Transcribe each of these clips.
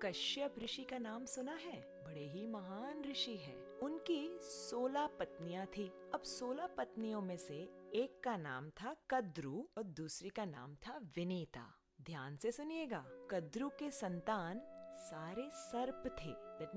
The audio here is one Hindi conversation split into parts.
कश्यप ऋषि का नाम सुना है? बड़े ही महान ऋषि है। उनकी 16 पत्नियां थी। अब 16 पत्नियों में से एक का नाम था कद्रु और दूसरी का नाम था विनीता। ध्यान से सुनिएगा। कद्रु के संतान सारे सर्प थे। That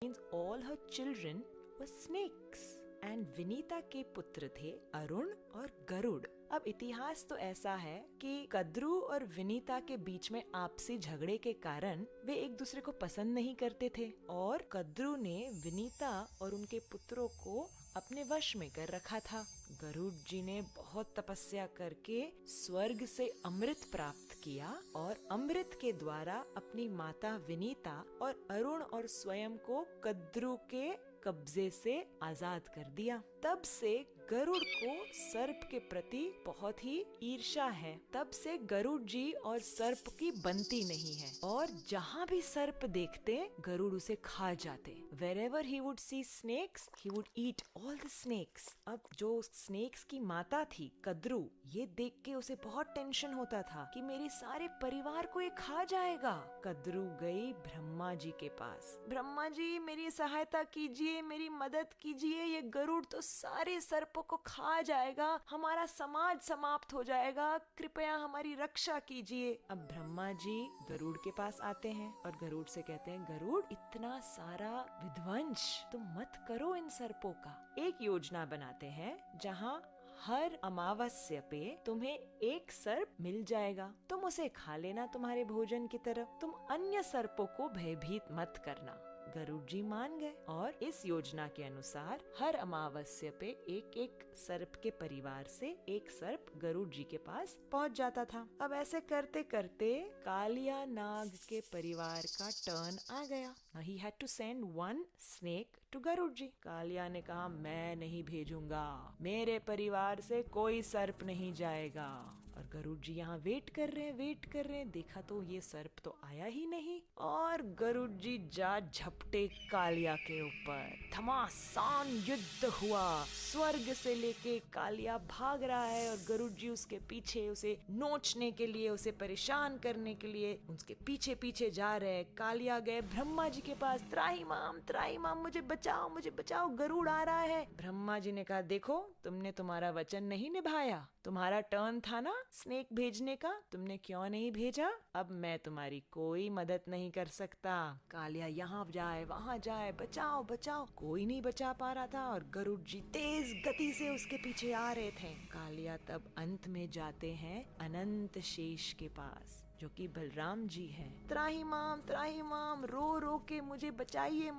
means all her children were snakes. And Vinita के पुत्र थे अरुण और गरुड़। अब इतिहास तो ऐसा है कि कद्रु और विनीता के बीच में आपसी झगड़े के कारण वे एक दूसरे को पसंद नहीं करते थे और कद्रु ने विनीता और उनके पुत्रों को अपने वश में कर रखा था। गरुड़ जी ने बहुत तपस्या करके स्वर्ग से अमृत प्राप्त किया और अमृत के द्वारा अपनी माता विनीता और अरुण और स्वयं को कद्रु के कब्जे से आजाद कर दिया। तब से गरुड़ को सर्प के प्रति बहुत ही ईर्ष्या है। तब से गरुड़ जी और सर्प की बनती नहीं है और जहाँ भी सर्प देखते गरुड़ उसे खा जाते। Wherever he would see snakes, he would eat all the snakes. अब जो स्नेक्स की माता थी कद्रु, ये देख के उसे बहुत टेंशन होता था कि मेरे सारे परिवार को ये खा जाएगा। कद्रु गई ब्रह्मा जी के पास। ब्रह्मा जी, मेरी सहायता कीजिए, मेरी मदद कीजिए, ये गरुड़ तो सारे सर्पों को खा जाएगा, हमारा समाज समाप्त हो जाएगा, कृपया हमारी रक्षा कीजिए। अब ब्रह्मा जी गरुड़ के पास आते हैं और गरुड़ से कहते हैं, गरुड़, इतना सारा विध्वंस तुम मत करो इन सर्पों का। एक योजना बनाते हैं जहाँ हर अमावस्या पे तुम्हें एक सर्प मिल जाएगा, तुम उसे खा लेना तुम्हारे भोजन की तरफ, तुम अन्य सर्पों को भयभीत मत करना। गरुड़ जी मान गए और इस योजना के अनुसार हर अमावस्या पे एक एक सर्प के परिवार से एक सर्प गरुड़ जी के पास पहुंच जाता था। अब ऐसे करते करते कालिया नाग के परिवार का टर्न आ गया। He had to send one snake to Garuda जी। कालिया ने कहा, मैं नहीं भेजूंगा, मेरे परिवार से कोई सर्प नहीं जाएगा। और गरुड़ जी यहाँ वेट कर रहे हैं, देखा तो ये सर्प तो आया ही नहीं और गरुड़ जी जा झपटे कालिया के ऊपर। घमासान युद्ध हुआ, स्वर्ग से लेके कालिया भाग रहा है और गरुड़ जी उसके पीछे, उसे नोचने के लिए, उसे परेशान करने के लिए उसके पीछे पीछे जा रहे हैं। कालिया गए ब्रह्मा जी के पास, त्राहिमाम मुझे बचाओ, गरुड़ आ रहा है। ब्रह्मा जी ने कहा, देखो तुमने तुम्हारा वचन नहीं निभाया, तुम्हारा टर्न था ना स्नेक भेजने का, तुमने क्यों नहीं भेजा? अब मैं तुम्हारी कोई मदद नहीं कर सकता। कालिया यहाँ जाए वहाँ जाए, बचाओ, कोई नहीं बचा पा रहा था और गरुड़ जी तेज गति से उसके पीछे आ रहे थे। कालिया तब अंत में जाते हैं अनंत शेष के पास, जो कि बलराम जी हैं। त्राहिमाम रो रो के मुझे बचाइए।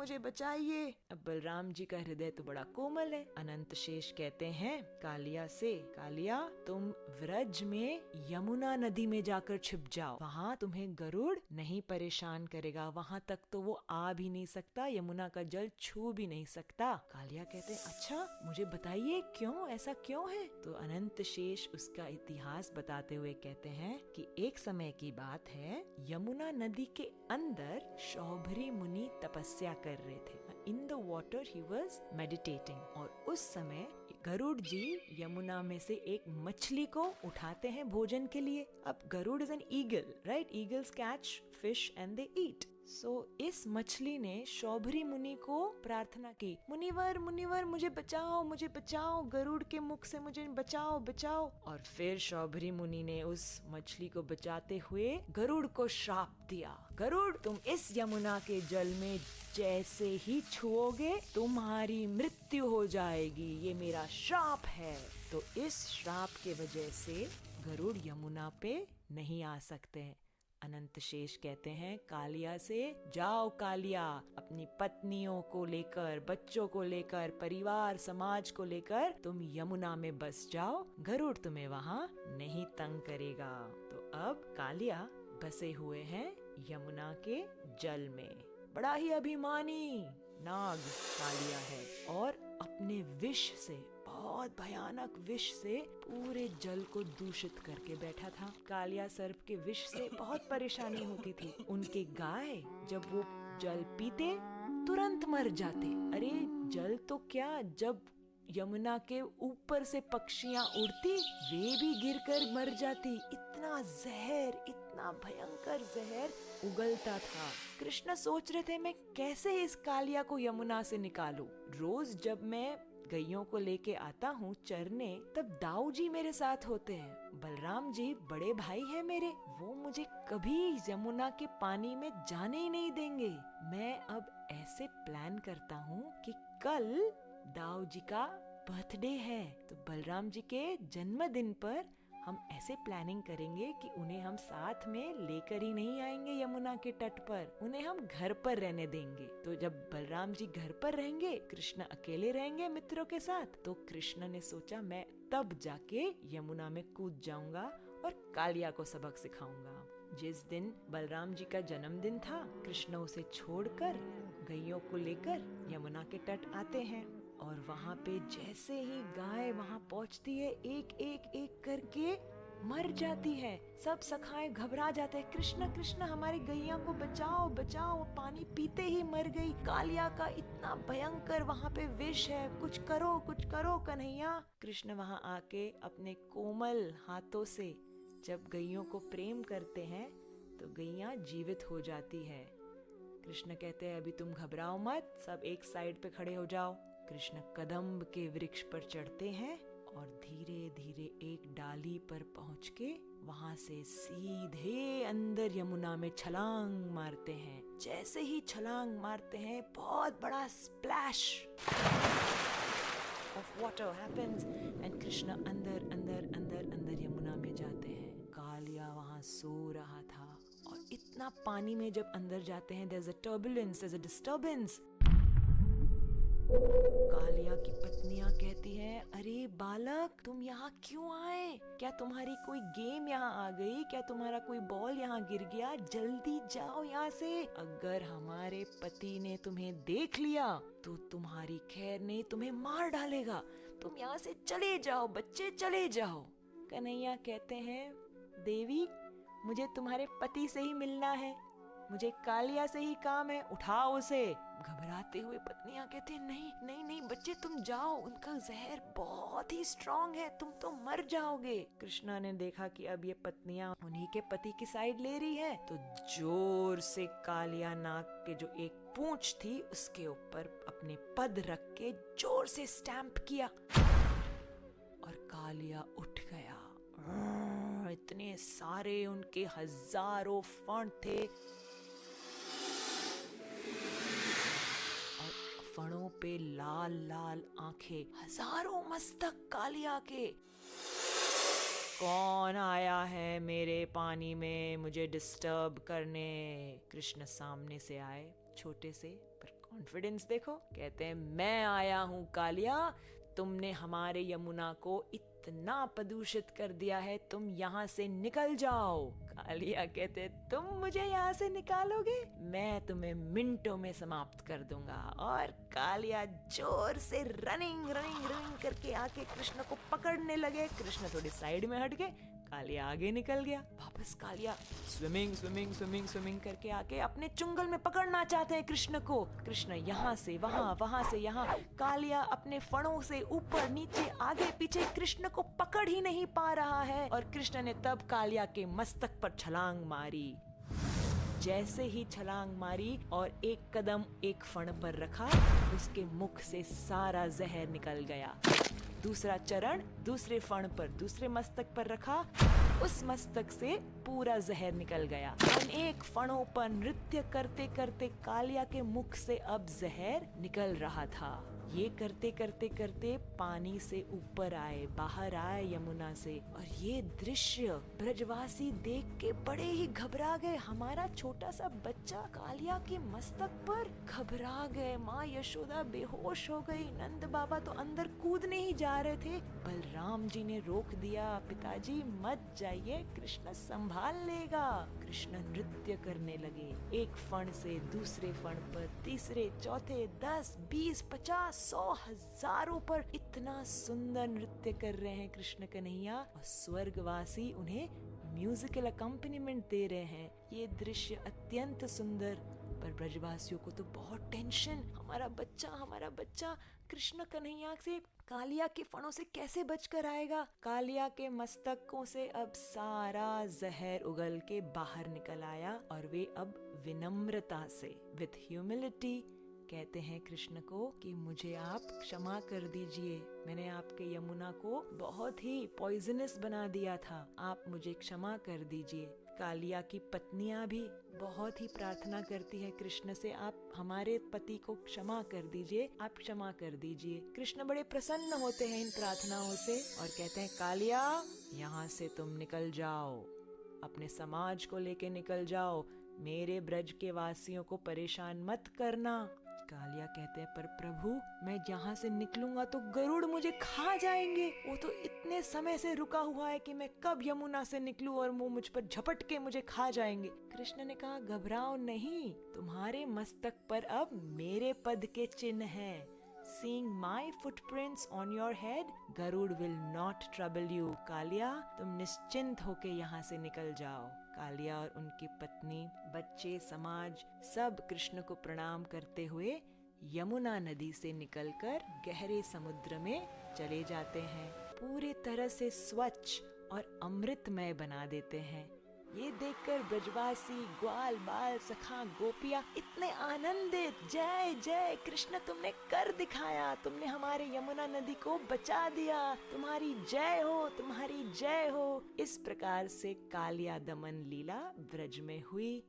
अब बलराम जी का हृदय तो बड़ा कोमल है। अनंत शेष कहते हैं कालिया से, कालिया तुम व्रज में यमुना नदी में जाकर छिप जाओ, वहाँ तुम्हें गरुड़ नहीं परेशान करेगा, वहाँ तक तो वो आ भी नहीं सकता, यमुना का जल छू भी नहीं सकता। कालिया कहते हैं, अच्छा मुझे बताइए क्यों, ऐसा क्यों है? तो अनंत शेष उसका इतिहास बताते हुए कहते हैं कि एक समय की बात है, यमुना नदी के अंदर शौभरी मुनि तपस्या कर रहे थे। In the water he was meditating और उस समय गरुड़ जी यमुना में से एक मछली को उठाते हैं भोजन के लिए। अब Garuda is an eagle, right? Eagles catch fish and they eat. So इस मछली ने शौभरी मुनि को प्रार्थना की, मुनिवर मुझे बचाओ, गरुड़ के मुख से मुझे बचाओ। और फिर शौभरी मुनि ने उस मछली को बचाते हुए गरुड़ को श्राप दिया, गरुड़ तुम इस यमुना के जल में जैसे ही छुओगे तुम्हारी मृत्यु हो जाएगी, ये मेरा श्राप है। तो इस श्राप के वजह से गरुड़ यमुना पे नहीं आ सकते। अनंत शेष कहते हैं कालिया से, जाओ कालिया, अपनी पत्नियों को लेकर, बच्चों को लेकर, परिवार समाज को लेकर तुम यमुना में बस जाओ, गरुड़ तुम्हें वहाँ नहीं तंग करेगा। तो अब कालिया बसे हुए हैं यमुना के जल में। बड़ा ही अभिमानी नाग कालिया है और अपने विष से, बहुत भयानक विष से पूरे जल को दूषित करके बैठा था। कालिया सर्प के विष से बहुत परेशानी होती थी। उनके गाय जब वो जल पीते तुरंत मर जाते। अरे जल तो क्या, जब यमुना के ऊपर से पक्षियां उड़ती वे भी गिरकर मर जाती। इतना इतना भयंकर जहर उगलता था। कृष्ण सोच रहे थे मैं कैसे इस कालिया को यमुना से निकालूं। रोज जब मैं गैयों को लेके आता हूँ चरने, तब दाऊ जी मेरे साथ होते हैं। बलराम जी बड़े भाई हैं मेरे, वो मुझे कभी यमुना के पानी में जाने ही नहीं देंगे। मैं अब ऐसे प्लान करता हूँ कि कल दाऊ जी का बर्थडे है, तो बलराम जी के जन्मदिन पर हम ऐसे प्लानिंग करेंगे कि उन्हें हम साथ में लेकर ही नहीं आएंगे यमुना के तट पर, उन्हें हम घर पर रहने देंगे। तो जब बलराम जी घर पर रहेंगे, कृष्ण अकेले रहेंगे मित्रों के साथ, तो कृष्ण ने सोचा मैं तब जाके यमुना में कूद जाऊंगा और कालिया को सबक सिखाऊंगा। जिस दिन बलराम जी का जन्मदिन था, कृष्ण उसे छोड़कर गैयों को लेकर यमुना के तट आते हैं और वहाँ पे जैसे ही गाय वहाँ पहुँचती है, एक एक एक करके मर जाती है। सब सखाए घबरा जाते हैं, कृष्ण कृष्ण हमारी गैया को बचाओ बचाओ, पानी पीते ही मर गई, कालिया का इतना भयंकर वहाँ पे विष है, कुछ करो कन्हैया। कृष्ण वहाँ आके अपने कोमल हाथों से जब गैयों को प्रेम करते हैं तो गैया जीवित हो जाती है। कृष्ण कहते हैं अभी तुम घबराओ मत, सब एक साइड पे खड़े हो जाओ। कृष्ण कदम्ब के वृक्ष पर चढ़ते हैं और धीरे धीरे एक डाली पर पहुंच के वहां से सीधे अंदर यमुना में छलांग मारते हैं। जैसे ही छलांग मारते हैं, बहुत बड़ा splash of water happens and Krishna अंदर अंदर अंदर अंदर यमुना में जाते हैं। कालिया वहां सो रहा था और इतना पानी में जब अंदर जाते हैं, there's a turbulence, there's a disturbance। Kaliya की पत्नियां कहती हैं, अरे बालक तुम यहाँ क्यों आए? क्या तुम्हारी कोई गेम यहाँ आ गई? क्या तुम्हारा कोई बॉल यहाँ गिर गया? जल्दी जाओ यहाँ से, अगर हमारे पति ने तुम्हें देख लिया तो तुम्हारी खैर नहीं, तुम्हें मार डालेगा। तुम यहाँ से चले जाओ बच्चे, चले जाओ। कन्हैया कहते हैं, देवी मुझे तुम्हारे पति से ही मिलना है, मुझे कालिया से ही काम है, उठाओ उसे। घबराते हुए पत्नियां कहते हैं, नहीं नहीं नहीं बच्चे तुम जाओ, उनका जहर बहुत ही स्ट्रॉन्ग है, तुम तो मर जाओगे। कृष्णा ने देखा कि अब ये पत्नियां उन्हीं के पति की साइड ले रही है, तो जोर से कालिया नाग के जो एक पूंछ थी उसके ऊपर अपने पद रख के जोर से स्टैंप किया और कालिया उठ गया। इतने सारे उनके हजारों फण थे और फणों पे लाल लाल आंखें, हजारों मस्तक कालिया के। कौन आया है मेरे पानी में मुझे डिस्टर्ब करने? कृष्ण सामने से आए, छोटे से पर कॉन्फिडेंस देखो। कहते हैं, मैं आया हूँ कालिया, तुमने हमारे यमुना को इतना प्रदूषित कर दिया है, तुम यहाँ से निकल जाओ। कालिया कहते, तुम मुझे यहाँ से निकालोगे? मैं तुम्हें मिनटों में समाप्त कर दूंगा। और कालिया जोर से रनिंग रनिंग रनिंग करके आके कृष्ण को पकड़ने लगे। कृष्ण थोड़ी साइड में हट गए, कालिया आगे निकल गया। वापस Kaliya swimming swimming swimming swimming करके आके अपने चुंगल में पकड़ना चाहते हैं कृष्ण को। कृष्ण यहाँ से वहाँ, वहाँ से यहाँ, कालिया अपने फणों से ऊपर नीचे आगे पीछे कृष्ण को पकड़ ही नहीं पा रहा है। और कृष्ण ने तब कालिया के मस्तक पर छलांग मारी। जैसे ही छलांग मारी और एक कदम एक फण पर रखा, उसके मुख से सारा जहर निकल गया। दूसरा चरण दूसरे फण पर, दूसरे मस्तक पर रखा, उस मस्तक से पूरा जहर निकल गया। अनेक फणों पर नृत्य करते करते कालिया के मुख से अब जहर निकल रहा था। ये करते करते करते पानी से ऊपर आए, बाहर आए यमुना से। और ये दृश्य ब्रजवासी देख के बड़े ही घबरा गए। हमारा छोटा सा बच्चा कालिया के मस्तक पर, घबरा गए। माँ यशोदा बेहोश हो गई। नंद बाबा तो अंदर कूदने ही जा रहे थे। बलराम जी ने रोक दिया, पिताजी मत जाइए, कृष्ण संभाल लेगा। कृष्ण नृत्य करने लगे, एक फण से दूसरे फण पर, तीसरे चौथे, 10, 20, 50, 100, हजारों पर इतना सुंदर नृत्य कर रहे हैं कृष्ण कन्हैया। और स्वर्गवासी उन्हें म्यूजिकल अकम्पनीमेंट दे रहे हैं। ये दृश्य अत्यंत सुंदर पर ब्रजवासियों को तो बहुत टेंशन, हमारा बच्चा कृष्ण कन्हैया से कालिया के फणों से कैसे बचकर आएगा। कालिया के मस्तकों से अब सारा जहर उगल के बाहर निकल आया और वे अब विनम्रता से विथ ह्यूमिलिटी कहते हैं कृष्ण को कि मुझे आप क्षमा कर दीजिए, मैंने आपके यमुना को बहुत ही पॉइजनस बना दिया था, आप मुझे क्षमा कर दीजिए। कालिया की पत्नियां भी बहुत ही प्रार्थना करती है कृष्ण से, आप हमारे पति को क्षमा कर दीजिए, आप क्षमा कर दीजिए। कृष्ण बड़े प्रसन्न होते हैं इन प्रार्थनाओं से और कहते हैं कालिया यहाँ से तुम निकल जाओ, अपने समाज को लेके निकल जाओ, मेरे ब्रज के वासियों को परेशान मत करना। कालिया कहते हैं पर प्रभु मैं यहाँ से निकलूंगा तो गरुड़ मुझे खा जाएंगे, वो तो इतने समय से रुका हुआ है कि मैं कब यमुना से निकलूं और वो मुझ पर झपट के मुझे खा जाएंगे। कृष्ण ने कहा घबराओ नहीं, तुम्हारे मस्तक पर अब मेरे पद के चिन्ह हैं। Seeing my footprints on your head, Garud will not trouble you. Kaliya तुम निश्चिंत होके यहाँ से निकल जाओ। कालिया और उनकी पत्नी, बच्चे, समाज सब कृष्ण को प्रणाम करते हुए यमुना नदी से निकलकर गहरे समुद्र में चले जाते हैं, पूरी तरह से स्वच्छ और अमृतमय बना देते हैं। ये देखकर ब्रजवासी, ग्वाल बाल, सखा, गोपियां इतने आनंदित, जय जय कृष्ण तुमने कर दिखाया, तुमने हमारे यमुना नदी को बचा दिया, तुम्हारी जय हो, तुम्हारी जय हो। इस प्रकार से कालिया दमन लीला ब्रज में हुई।